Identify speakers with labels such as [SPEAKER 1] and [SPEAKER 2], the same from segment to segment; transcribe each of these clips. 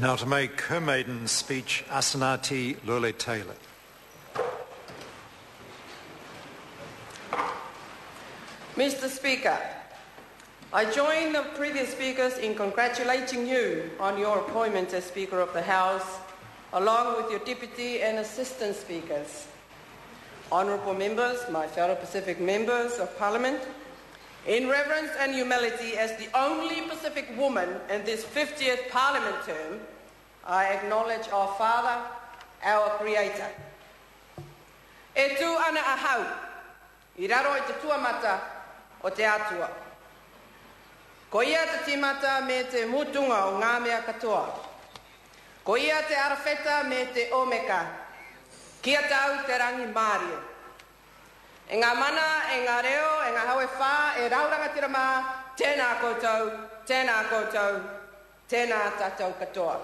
[SPEAKER 1] Now to make her maiden speech, Asanati Lole-Taylor.
[SPEAKER 2] Mr. Speaker, I join the previous speakers in congratulating you on your appointment as Speaker of the House, along with your Deputy and Assistant Speakers. Honourable members, my fellow Pacific members of Parliament, in reverence and humility as the only Pacific woman in this 50th Parliament term, I acknowledge our Father, our Creator. E tū ana ahau, I raro I te tuamata o te atua. Ko ia te timata me te mutunga o ngā mea katoa. Ko ia te arafeta me te omeka, kia tau te rangi Māori. E ngā mana, e ngā reo, e ngā haue whā, e raurangatira mā, tēnā koutou, tēnā koutou, tēnā tātou katoa.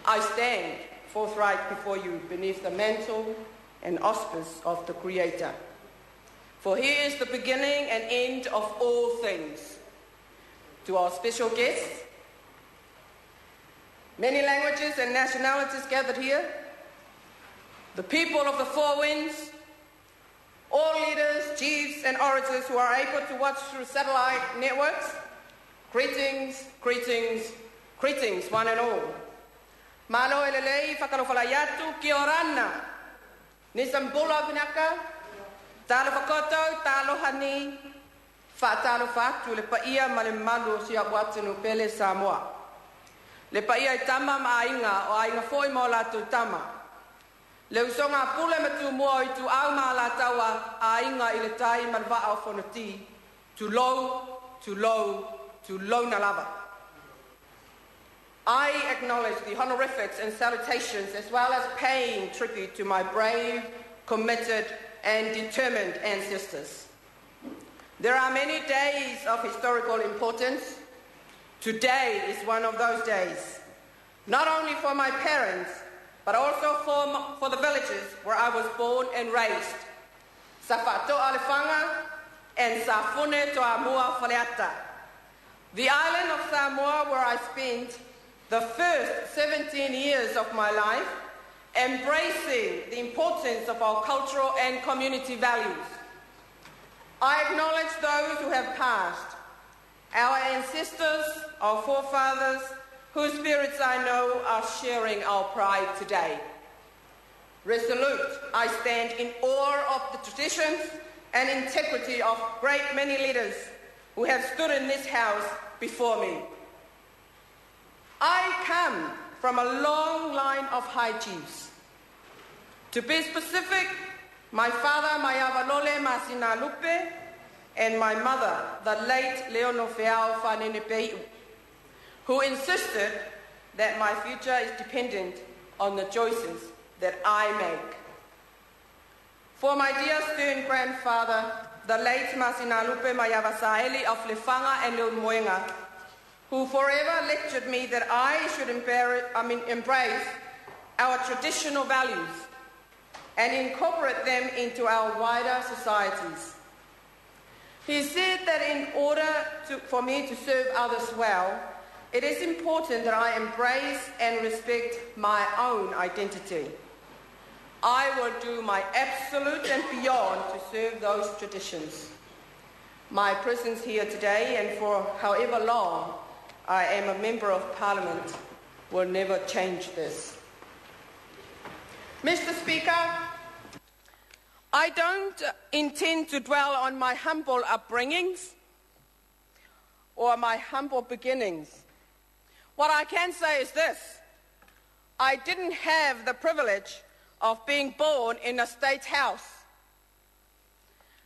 [SPEAKER 2] I stand forthright before you beneath the mantle and auspice of the Creator. For He is the beginning and end of all things. To our special guests, many languages and nationalities gathered here, the people of the Four Winds, all leaders, chiefs and orators who are able to watch through satellite networks, greetings, greetings, greetings one and all. Malo elelei whakarowhalayatu ki orana, nisambula vinaka, talo whakoto, talo hani, whaatalo whaatu le paia ma le malu o sia watanu pele Samoa. Le paia I tama ma ainga o ainga foi mo latu tama. Le usonga pule matu mua I tu au ma la taua a inga I le tai malva au whanati, tu low na lava. I acknowledge the honorifics and salutations as well as paying tribute to my brave, committed and determined ancestors. There are many days of historical importance. Today is one of those days, not only for my parents, but also for the villages where I was born and raised. Sa whātoa Alefanga and sa Fune toa Mua Whaleata. The island of Samoa where I spent the first 17 years of my life, embracing the importance of our cultural and community values. I acknowledge those who have passed, our ancestors, our forefathers, whose spirits I know are sharing our pride today. Resolute, I stand in awe of the traditions and integrity of great many leaders who have stood in this house before me. I come from a long line of high chiefs. To be specific, my father, Maiavalole Masina Lupe, and my mother, the late Leono Feao Whanenepeiu, who insisted that my future is dependent on the choices that I make. For my dear stern grandfather, the late Masina Lupe Maiavasaeli of Lefanga and Leomoenga, who forever lectured me that I should embrace our traditional values and incorporate them into our wider societies. He said that in order for me to serve others well, it is important that I embrace and respect my own identity. I will do my absolute and beyond to serve those traditions. My presence here today and for however long I am a member of Parliament will never change this. Mr. Speaker, I don't intend to dwell on my humble upbringings or my humble beginnings. What I can say is this: I didn't have the privilege of being born in a state house.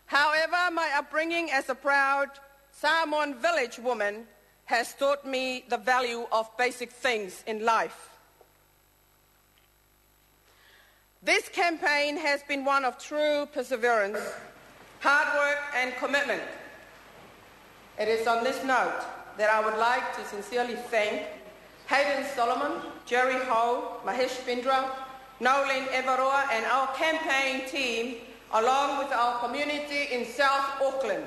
[SPEAKER 2] However, my upbringing as a proud Samoan village woman has taught me the value of basic things in life. This campaign has been one of true perseverance, hard work and commitment. It is on this note that I would like to sincerely thank Hayden Solomon, Jerry Ho, Mahesh Bindra, Nolan Evaroa and our campaign team, along with our community in South Auckland.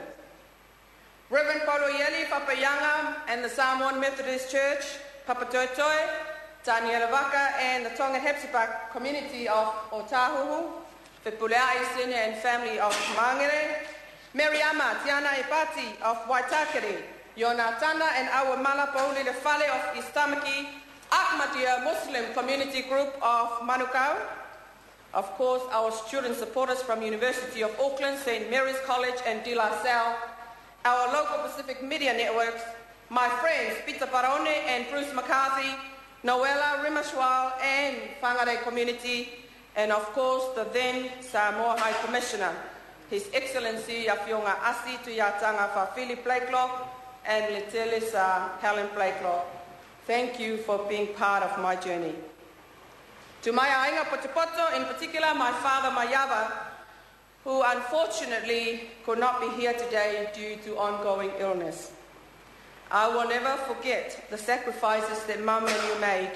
[SPEAKER 2] Reverend Paulo Yeli Papayanga and the Samoan Methodist Church, Papatoetoe, Taniela Vaka, and the Tongan Hepsipak community of Otahuhu, the Puleai senior and family of Mangere, Mariama Tiana Ipati of Waitakere, Yonatana and our Malapoli the Fale of Istamaki, Ahmadiyya Muslim Community Group of Manukau, of course our student supporters from University of Auckland, St. Mary's College and De La Salle, our local Pacific media networks, my friends Peter Barone and Bruce McCarthy, Noella Rimashwal and Whangarei community, and of course the then Samoa High Commissioner, His Excellency Awhionga Asi Tuyatanga Fafili Blakelock and Letelis Helen Blakelock. Thank you for being part of my journey. To my ainga Potopoto, in particular my father Mayava, who unfortunately could not be here today due to ongoing illness. I will never forget the sacrifices that Mum and you made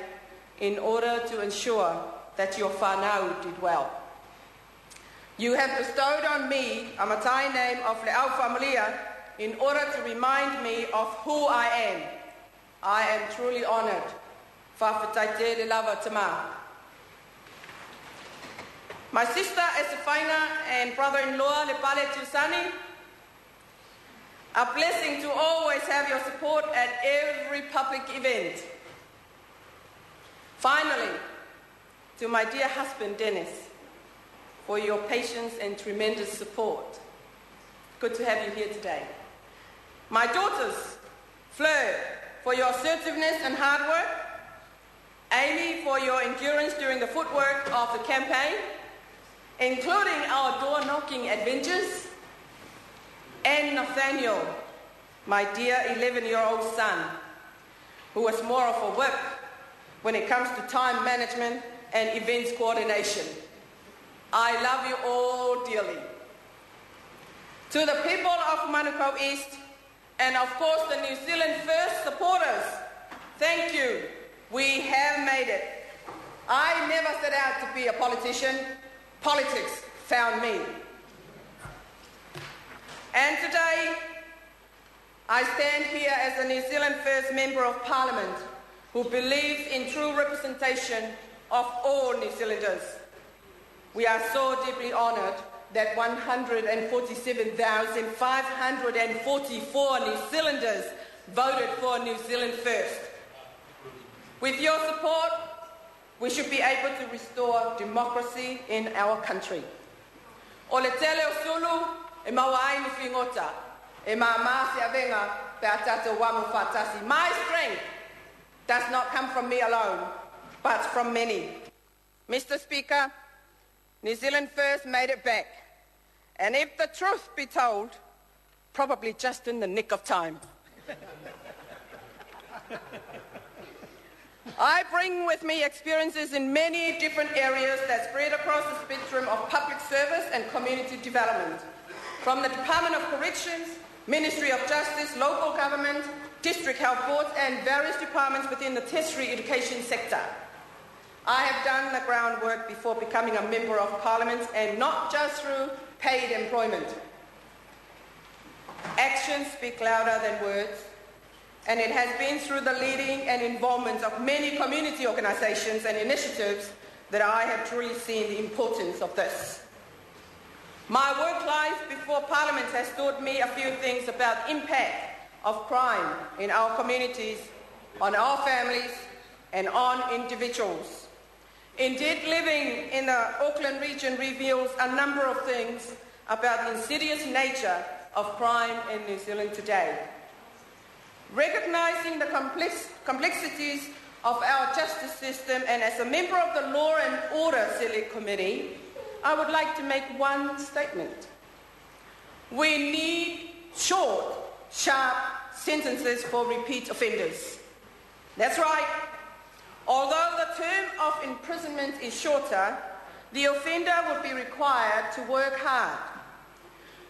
[SPEAKER 2] in order to ensure that your whānau did well. You have bestowed on me a matai name of Le'au Familia in order to remind me of who I am. I am truly honoured. Whawhataite le lava tama. My sister Esefina and brother-in-law Lepale Tusani, a blessing to always have your support at every public event. Finally, to my dear husband Dennis, for your patience and tremendous support. Good to have you here today. My daughters, Fleur, for your assertiveness and hard work. Amy, for your endurance during the footwork of the campaign, including our door-knocking adventures. And Nathaniel, my dear 11-year-old son, who was more of a whip when it comes to time management and events coordination. I love you all dearly. To the people of Manukau East, and of course the New Zealand First supporters, thank you. We have made it. I never set out to be a politician. Politics found me. And today, I stand here as a New Zealand First Member of Parliament who believes in true representation of all New Zealanders. We are so deeply honoured that 147,544 New Zealanders voted for New Zealand First. With your support, we should be able to restore democracy in our country. Lole-Taylor Sulu, e mawai ni fingota, e mamasi avenga pe atata wamu fatasi. My strength does not come from me alone, but from many. Mr. Speaker, New Zealand First made it back. And if the truth be told, probably just in the nick of time. I bring with me experiences in many different areas that spread across the spectrum of public service and community development. From the Department of Corrections, Ministry of Justice, local government, district health boards, and various departments within the tertiary education sector. I have done the groundwork before becoming a Member of Parliament, and not just through paid employment. Actions speak louder than words, and it has been through the leading and involvement of many community organisations and initiatives that I have truly seen the importance of this. My work life before Parliament has taught me a few things about the impact of crime in our communities, on our families, and on individuals. Indeed, living in the Auckland region reveals a number of things about the insidious nature of crime in New Zealand today. Recognising the complexities of our justice system, and as a member of the Law and Order Select Committee, I would like to make one statement. We need short, sharp sentences for repeat offenders. That's right. Although the term of imprisonment is shorter, the offender will be required to work hard.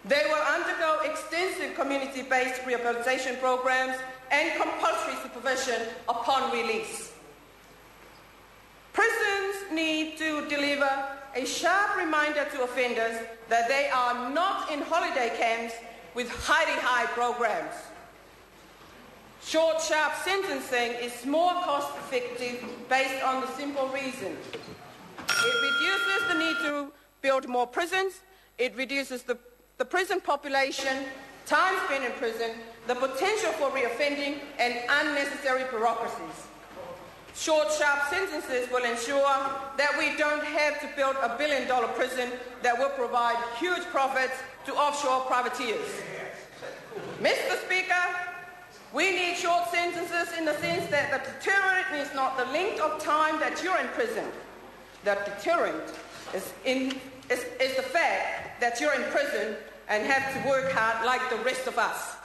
[SPEAKER 2] They will undergo extensive community-based rehabilitation programs and compulsory supervision upon release. Prisons need to deliver a sharp reminder to offenders that they are not in holiday camps with hidey-high programs. Short, sharp sentencing is more cost-effective based on the simple reason. It reduces the need to build more prisons, it reduces the prison population, time spent in prison, the potential for reoffending, and unnecessary bureaucracies. Short, sharp sentences will ensure that we don't have to build a billion-dollar prison that will provide huge profits to offshore privateers. Mr. Speaker, we need short sentences in the sense that the deterrent is not the length of time that you're in prison. The deterrent is the fact that you're in prison and have to work hard like the rest of us.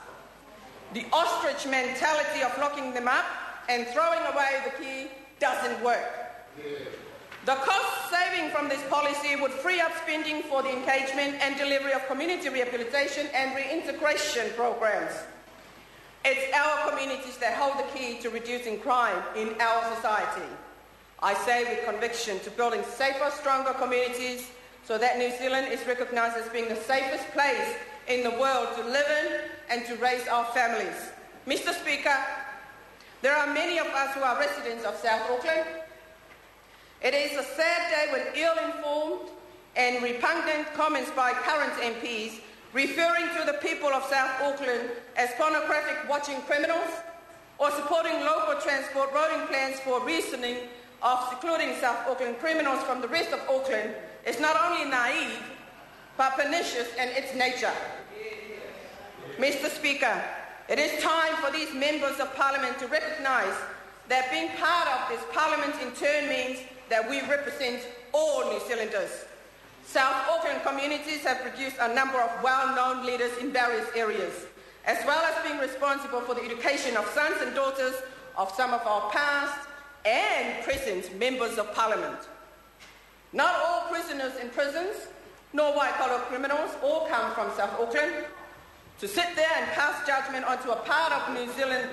[SPEAKER 2] The ostrich mentality of locking them up and throwing away the key doesn't work. The cost saving from this policy would free up spending for the engagement and delivery of community rehabilitation and reintegration programs. It's our communities that hold the key to reducing crime in our society. I say with conviction to building safer, stronger communities so that New Zealand is recognised as being the safest place in the world to live in and to raise our families. Mr. Speaker, there are many of us who are residents of South Auckland. It is a sad day when ill-informed and repugnant comments by current MPs referring to the people of South Auckland as pornographic watching criminals or supporting local transport roading plans for reasoning of secluding South Auckland criminals from the rest of Auckland is not only naive but pernicious in its nature. Mr. Speaker, it is time for these members of Parliament to recognise that being part of this Parliament in turn means that we represent all New Zealanders. South Auckland communities have produced a number of well-known leaders in various areas, as well as being responsible for the education of sons and daughters of some of our past and present members of Parliament. Not all prisoners in prisons, nor white-collar criminals, all come from South Auckland. To sit there and pass judgment onto a part of New Zealand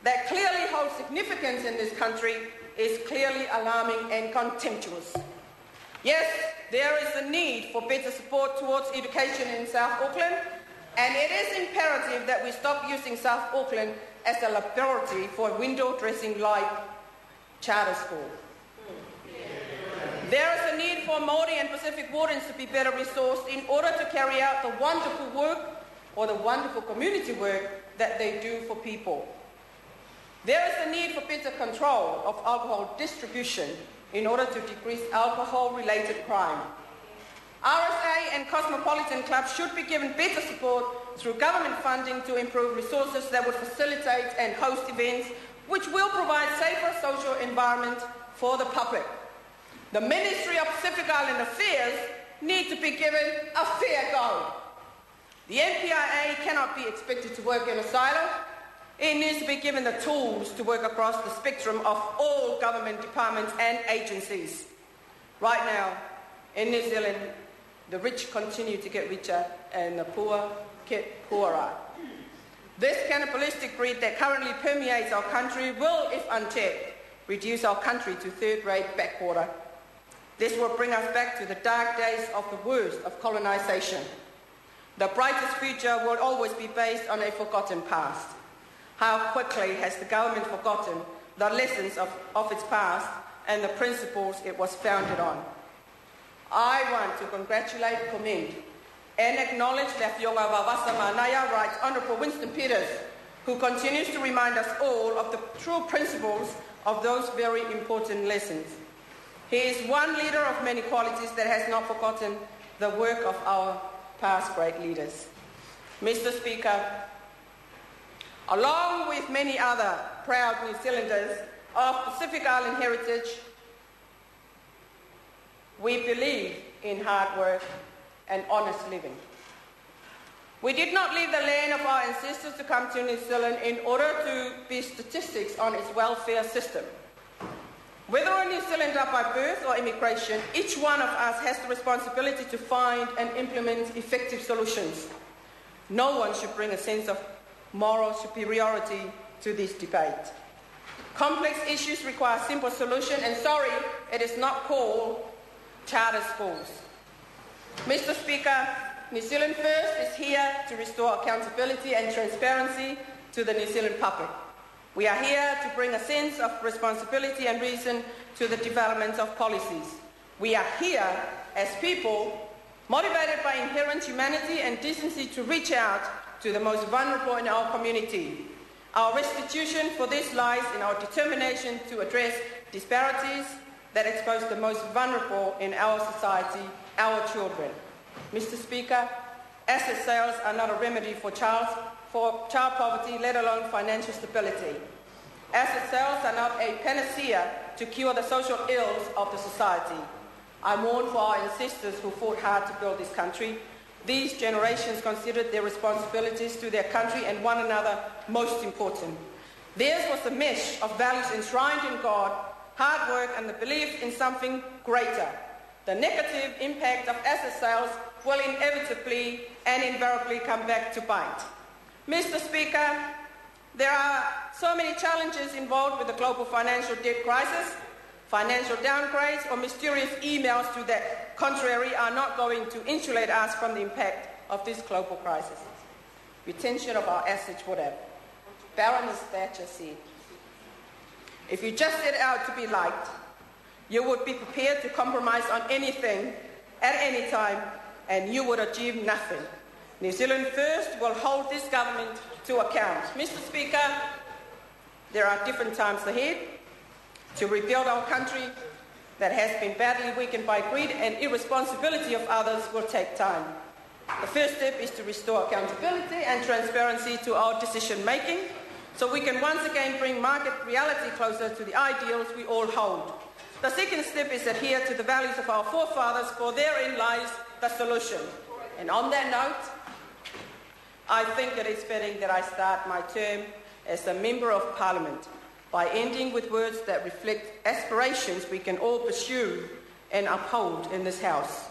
[SPEAKER 2] that clearly holds significance in this country is clearly alarming and contemptuous. Yes, there is a need for better support towards education in South Auckland, and it is imperative that we stop using South Auckland as a laboratory for window dressing like charter school. There is a need for Māori and Pacific wardens to be better resourced in order to carry out the wonderful work or the wonderful community work that they do for people. There is a need for better control of alcohol distribution in order to decrease alcohol-related crime. RSA and Cosmopolitan Clubs should be given better support through government funding to improve resources that would facilitate and host events which will provide safer social environment for the public. The Ministry of Pacific Island Affairs need to be given a fair go. The MPIA cannot be expected to work in a silo. It needs to be given the tools to work across the spectrum of all government departments and agencies. Right now, in New Zealand, the rich continue to get richer and the poor get poorer. This cannibalistic greed that currently permeates our country will, if unchecked, reduce our country to third-rate backwater. This will bring us back to the dark days of the worst of colonisation. The brightest future will always be based on a forgotten past. How quickly has the government forgotten the lessons of its past and the principles it was founded on? I want to congratulate, commend, and acknowledge Lefionga Vavasa Manaya Right Honourable Winston Peters, who continues to remind us all of the true principles of those very important lessons. He is one leader of many qualities that has not forgotten the work of our past great leaders. Mr. Speaker, along with many other proud New Zealanders of Pacific Island heritage, we believe in hard work and honest living. We did not leave the land of our ancestors to come to New Zealand in order to be statistics on its welfare system. Whether a New Zealander by birth or immigration, each one of us has the responsibility to find and implement effective solutions. No one should bring a sense of moral superiority to this debate. Complex issues require simple solution, and sorry, it is not called charter schools. Mr. Speaker, New Zealand First is here to restore accountability and transparency to the New Zealand public. We are here to bring a sense of responsibility and reason to the development of policies. We are here as people motivated by inherent humanity and decency to reach out to the most vulnerable in our community. Our restitution for this lies in our determination to address disparities that expose the most vulnerable in our society, our children. Mr. Speaker, asset sales are not a remedy for child poverty, let alone financial stability. Asset sales are not a panacea to cure the social ills of the society. I mourn for our ancestors who fought hard to build this country. These generations considered their responsibilities to their country and one another most important. Theirs was the mesh of values enshrined in God, hard work and the belief in something greater. The negative impact of asset sales will inevitably and invariably come back to bite. Mr. Speaker, there are so many challenges involved with the global financial debt crisis. Financial downgrades or mysterious emails to the contrary are not going to insulate us from the impact of this global crisis. Retention of our assets, whatever. Baroness Thatcher said, if you just set out to be liked, you would be prepared to compromise on anything at any time and you would achieve nothing. New Zealand First will hold this government to account. Mr. Speaker, there are different times ahead. To rebuild our country that has been badly weakened by greed and irresponsibility of others will take time. The first step is to restore accountability and transparency to our decision-making so we can once again bring market reality closer to the ideals we all hold. The second step is adhere to the values of our forefathers, for therein lies the solution. And on that note, I think it is fitting that I start my term as a Member of Parliament by ending with words that reflect aspirations we can all pursue and uphold in this House.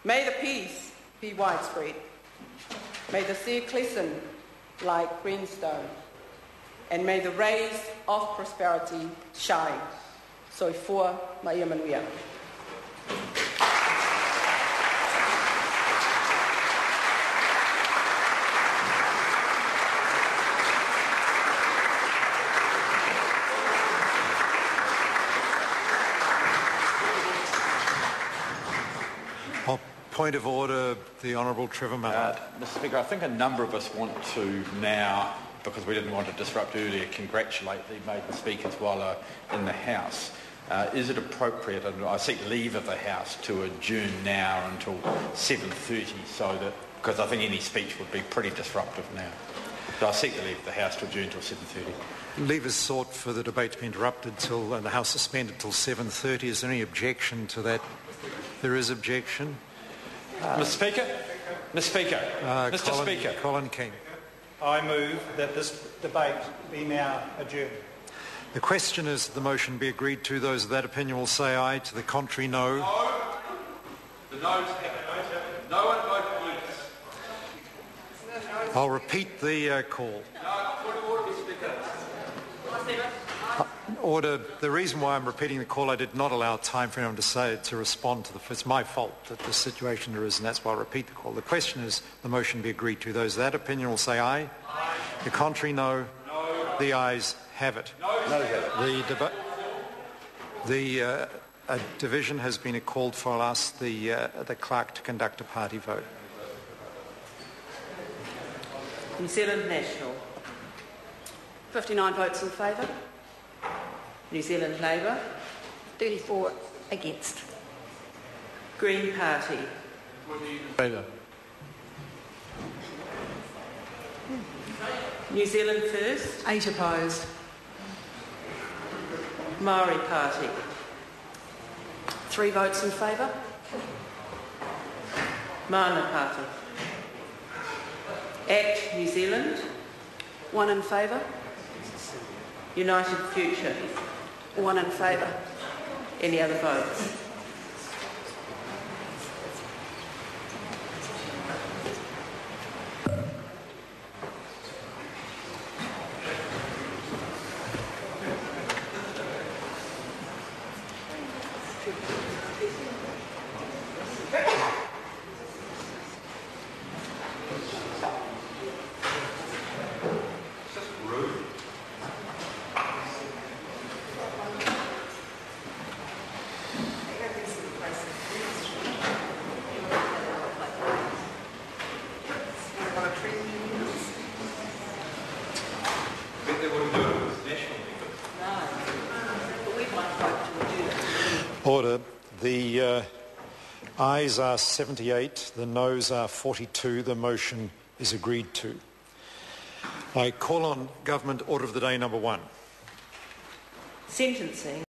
[SPEAKER 2] May the peace be widespread. May the sea glisten like greenstone. And may the rays of prosperity shine. Soifua Maia Manuia.
[SPEAKER 1] Point of order, the Honourable Trevor Mallard.
[SPEAKER 3] Mr. Speaker, I think a number of us want to now, because we didn't want to disrupt earlier, congratulate the maiden speakers while in the House. Is it appropriate, and I seek leave of the House, to adjourn now until 7:30 so that, because I think any speech would be pretty disruptive now. So I seek the leave of the House to adjourn until 7:30.
[SPEAKER 1] Leave is sought for the debate to be interrupted till and the House suspended till 7:30. Is there any objection to that? There is objection.
[SPEAKER 3] Mr. Speaker? Mr. Speaker? Mr. Speaker?
[SPEAKER 1] Colin King.
[SPEAKER 4] I move that this debate be now adjourned.
[SPEAKER 1] The question is that the motion be agreed to. Those of that opinion will say aye. To the contrary, no.
[SPEAKER 3] No. The noes have it. No one vote please.
[SPEAKER 1] I'll repeat the call. Order. The reason why I'm repeating the call, I did not allow time for anyone to respond to it's my fault that this situation arose, and that's why I repeat the call. The question is the motion be agreed to. Those of that opinion will say aye. Aye. The contrary, no. No. The ayes have it. No. No. The division has been called for. I'll ask the clerk to conduct a party vote.
[SPEAKER 5] New Zealand National. 59 votes in favour. New Zealand Labour.
[SPEAKER 6] 34 against.
[SPEAKER 5] Green Party.
[SPEAKER 4] Favour.
[SPEAKER 5] New Zealand First.
[SPEAKER 6] 8 opposed.
[SPEAKER 5] Maori Party.
[SPEAKER 6] 3 votes in favour.
[SPEAKER 5] Mana Party. Act New Zealand.
[SPEAKER 6] 1 in favour.
[SPEAKER 5] United Future.
[SPEAKER 6] 1 in favour.
[SPEAKER 5] Any other votes?
[SPEAKER 1] Order. The ayes are 78, the noes are 42. The motion is agreed to. I call on Government Order of the Day number 1.
[SPEAKER 5] Sentencing.